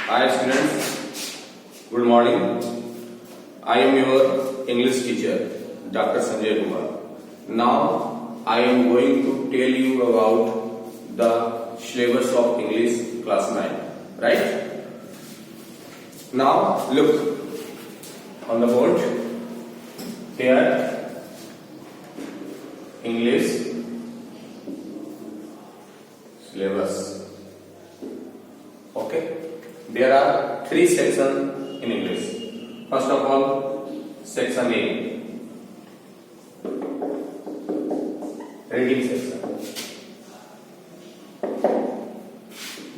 Hi students, good morning. I am your English teacher, Dr. Sanjay Kumar. Now I am going to tell you about the syllabus of English class 9, right? Now look on the board. Here English syllabus. Okay, there are 3 sections in English. First of all, section A, reading section.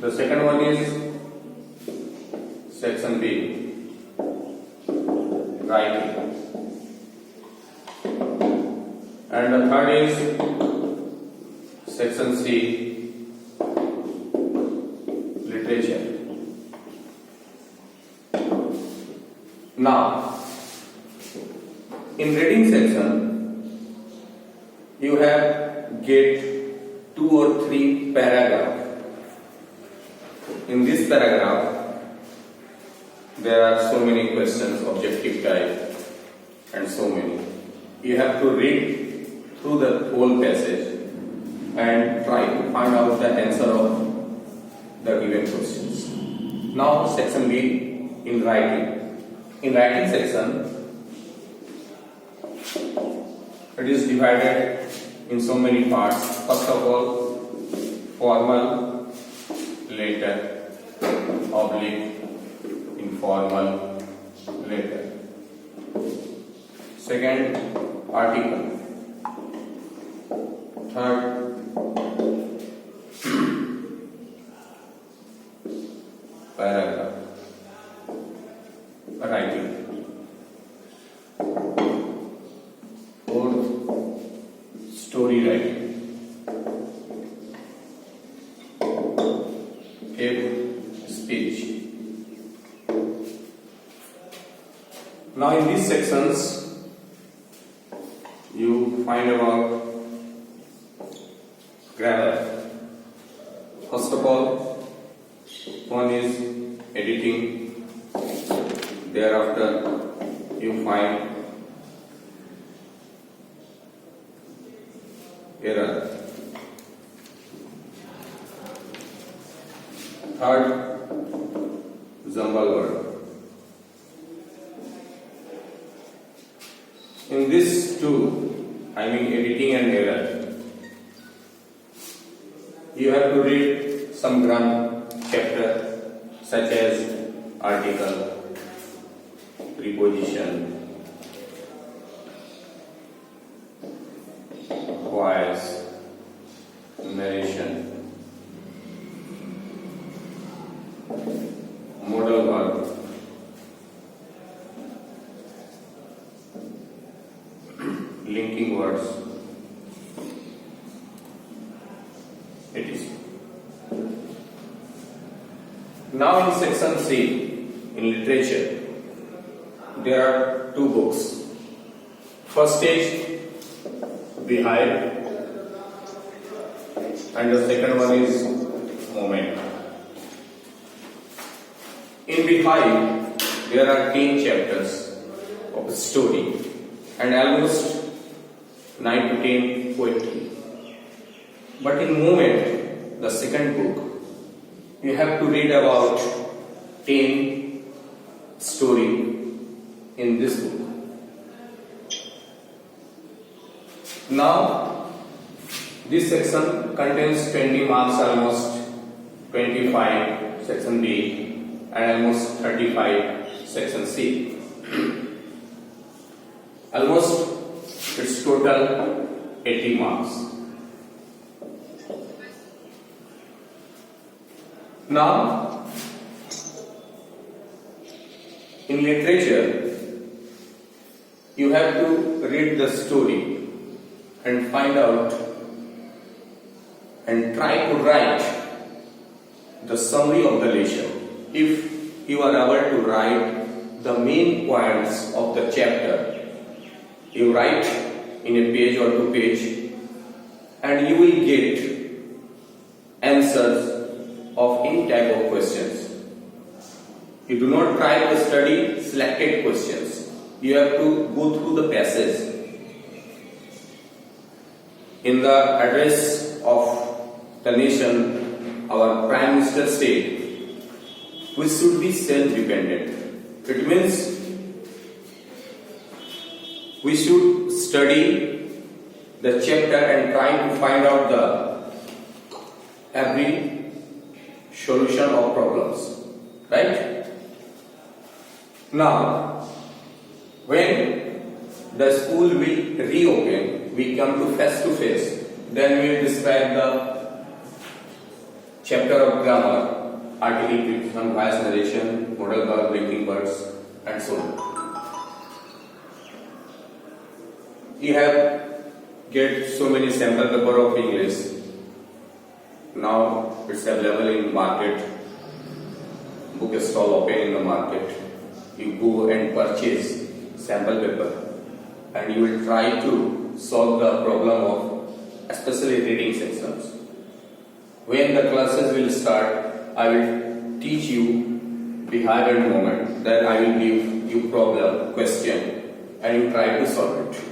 The second one is section B, writing, and the third is section C, literature. Now, in reading section, you have get 2 or 3 paragraphs. In this paragraph, there are so many questions, objective type, and so many. You have to read through the whole passage and try to find out the answer of the given questions. Now, section B, in writing. In writing section, it is divided in so many parts. First of all, formal, letter, oblique, informal, letter. Second, article. Third, paragraph. Writing. Fourth, story writing. Fifth, speech. Now in these sections, you find about grammar. First of all, one is editing. Thereafter, you find error. Third, jumble word. In this two, I mean editing and error, you have to read some grammar chapter such as article, preposition, voice, narration, modal verb, linking words, etc. Now in section C, in literature, there are 2 books. First is Behind, and the second one is Moment. In Behind, there are 10 chapters of story and almost 9 to 10 poetry. But in Moment, the second book, you have to read about 10 story in this book. Now, this section contains 20 marks, almost 25 section B and almost 35 section C. Almost its total 80 marks. Now, in literature, you have to read the story and find out and try to write the summary of the lesson. If you are able to write the main points of the chapter, you write in a page or 2 page, and you will get answers of any type of questions. You do not try to study selected questions. You have to go through the passage. In the address of the nation, our Prime Minister said, we should be self-dependent. It means we should study the chapter and try to find out every solution of problems. Right? Now, when the school will reopen, we come to face, then we will describe the chapter of grammar, article, preposition, voice narration, modal verb, linking words, and so on. You have get so many sample paper of English. Now it's available in market. Book stall open in the market. You go and purchase sample paper, and you will try to solve the problem of especially reading sections. When the classes will start, I will teach you behavior moment. Then I will give you problem, question, and you try to solve it.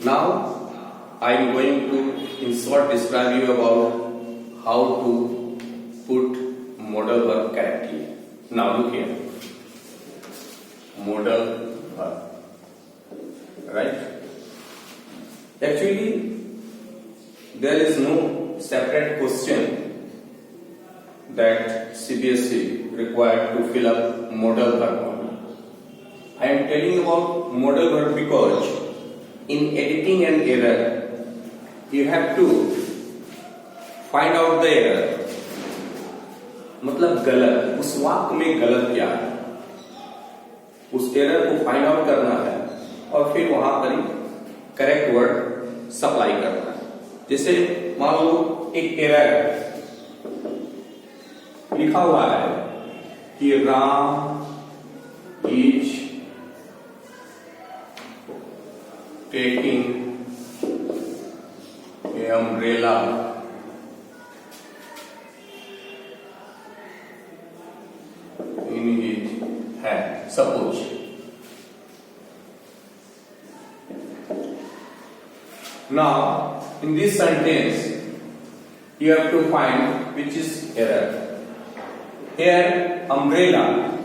Now I am going to in short describe you about how to put modal verb correctly. Now look here. Modal verb. Right? Actually, there is no separate question that CBSE required to fill up modal verb. I am telling about modal verb because in editing an error, you have to find out the error. मतलब गलत, उस वाक्य में गलत क्या है, उस error को फाइंड आउट करना है और फिर वहां पर करेक्ट वर्ड सप्लाई करना है. जैसे मान लो एक एरर है, लिखा हुआ है कि Ram is taking an umbrella in his hand. Suppose. Now, in this sentence, you have to find which is error. Here, umbrella,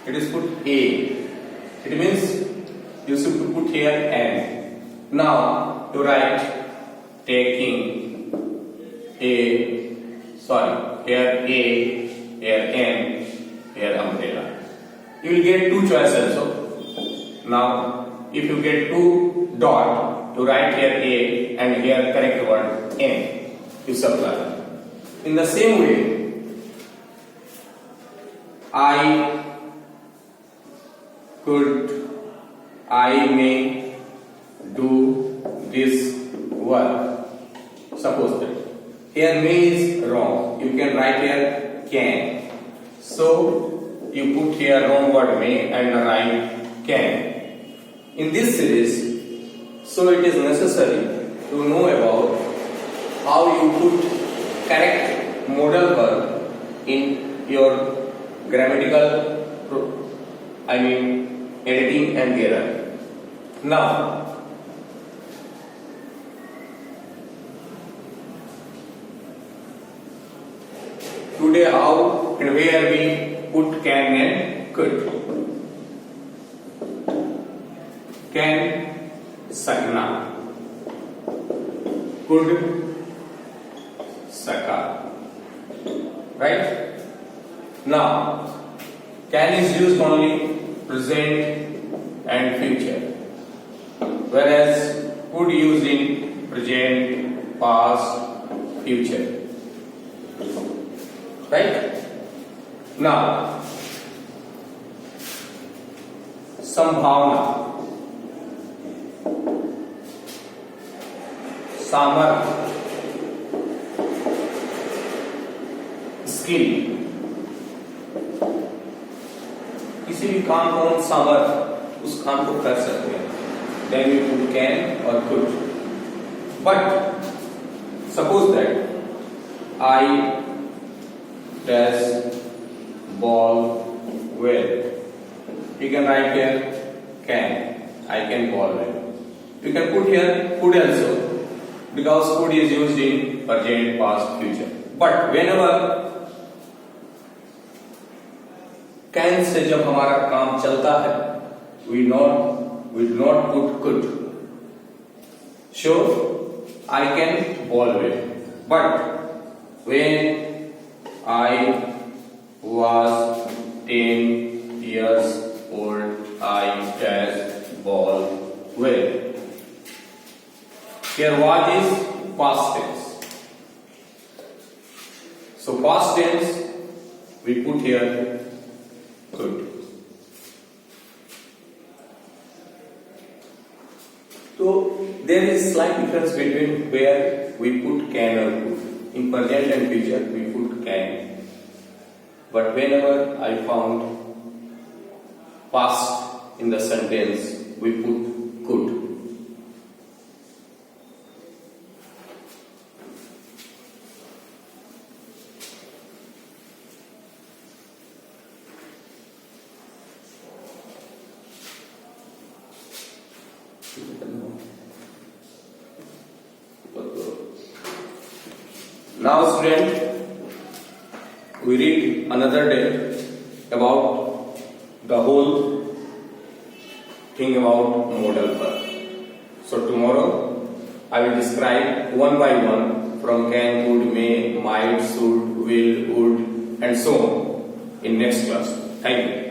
it is put A. It means you should put here N. Now to write taking here A, here N, here umbrella. You will get two choices also. Now if you get two dot to write here A and here correct word N, you supply. In the same way, I may do this work. Suppose that here may is wrong. You can write here can. So you put here wrong word may and write can. In this series, so it is necessary to know about how you put correct modal verb in your grammatical, editing and error. Now, today how and where we put can and could. Can, sakna. Could, saka. Right? Now, can is used only present and future, whereas could used in present, past, future. Right? Now, संभावना, सामर्थ्य, skill, किसी भी काम को हम सामर्थ्य उस काम को कर सकते हैं, then we put can or could. But suppose that I dash ball well. You can write here can. I can ball well. You can put here could also, because could is used in present, past, future. But whenever can से जब हमारा काम चलता है, we do not put could. So I can ball well. But when I was 10 years old, I dash ball well. Here what is past tense? So past tense we put here could. So there is slight difference between where we put can or could. In present and future we put can. But whenever I found past in the sentence we put could. Now student, we read another day about the whole thing about modal verb. So tomorrow I will describe one by one from can, could, may, might, should, will, would and so on in next class. Thank you.